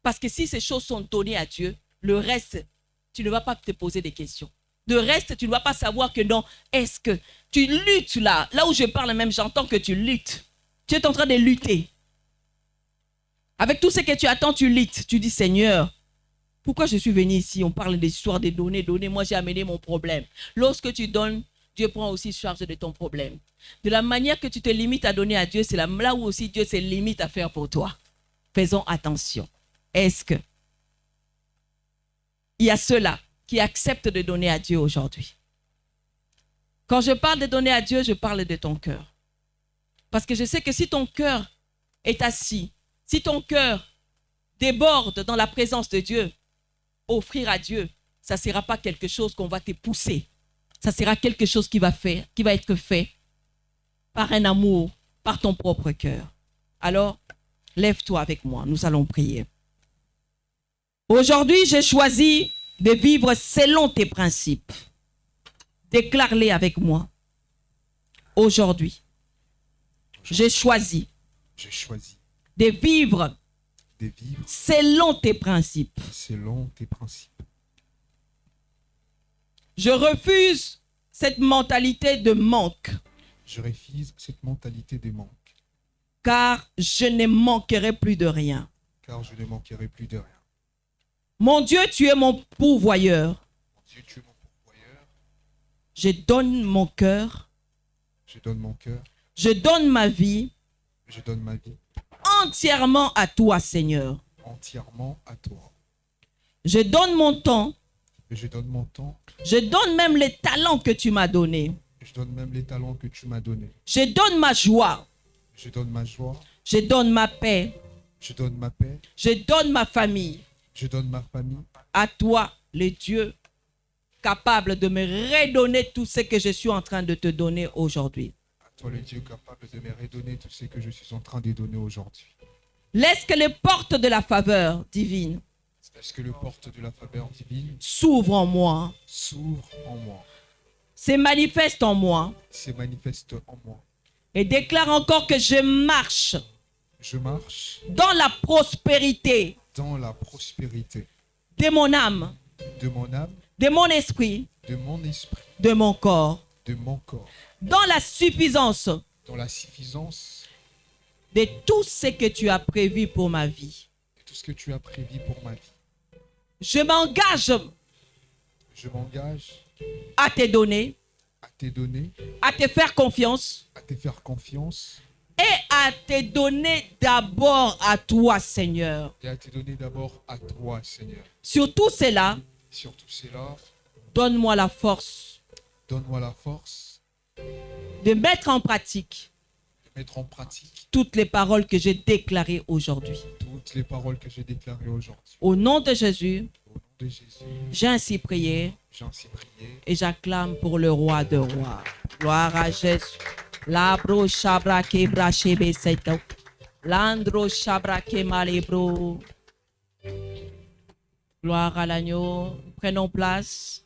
Parce que si ces choses sont données à Dieu, le reste, tu ne vas pas te poser des questions. Le reste, tu ne vas pas savoir que non. Est-ce que tu luttes là? Là où je parle même, j'entends que tu luttes. Tu es en train de lutter. Avec tout ce que tu attends, tu luttes. Tu dis, Seigneur, pourquoi je suis venu ici? On parle des histoires de donner. Moi, j'ai amené mon problème. Lorsque tu donnes, Dieu prend aussi charge de ton problème. De la manière que tu te limites à donner à Dieu, c'est là où aussi Dieu se limite à faire pour toi. Faisons attention. Est-ce que il y a ceux-là qui acceptent de donner à Dieu aujourd'hui? Quand je parle de donner à Dieu, je parle de ton cœur. Parce que je sais que si ton cœur est assis, si ton cœur déborde dans la présence de Dieu, offrir à Dieu, ça ne sera pas quelque chose qu'on va te pousser. Ça sera quelque chose qui va être fait par un amour, par ton propre cœur. Alors, lève-toi avec moi, nous allons prier. Aujourd'hui, j'ai choisi de vivre selon tes principes. Déclare-les avec moi. Aujourd'hui, j'ai choisi de vivre selon tes principes. Je refuse cette mentalité de manque. Car je ne manquerai plus de rien. Mon Dieu, tu es mon pourvoyeur. Je donne mon cœur. Je donne ma vie. Entièrement à toi, Seigneur. Je donne mon temps. Je donne même les talents que tu m'as donnés. Je donne ma joie. Je donne ma paix. Je donne ma famille. À toi, le Dieu capable de me redonner tout ce que je suis en train de te donner aujourd'hui. Laisse que les portes de la faveur divine s'ouvrent en moi. Se manifeste en moi. Et déclare encore que je marche dans la prospérité de mon âme, de mon esprit, de mon corps, dans la suffisance de tout ce que tu as prévu pour ma vie. Je m'engage à te donner, à te faire confiance, et à te donner d'abord à toi, Seigneur. Sur tout cela, donne-moi la force de mettre en pratique toutes les paroles que j'ai déclarées aujourd'hui. Au nom de Jésus, j'ai ainsi prié et j'acclame pour le roi de rois. Gloire à Jésus. Labro shabra ke brachebe seto. Landro shabra ke malebro. Gloire à l'agneau. Prenons place.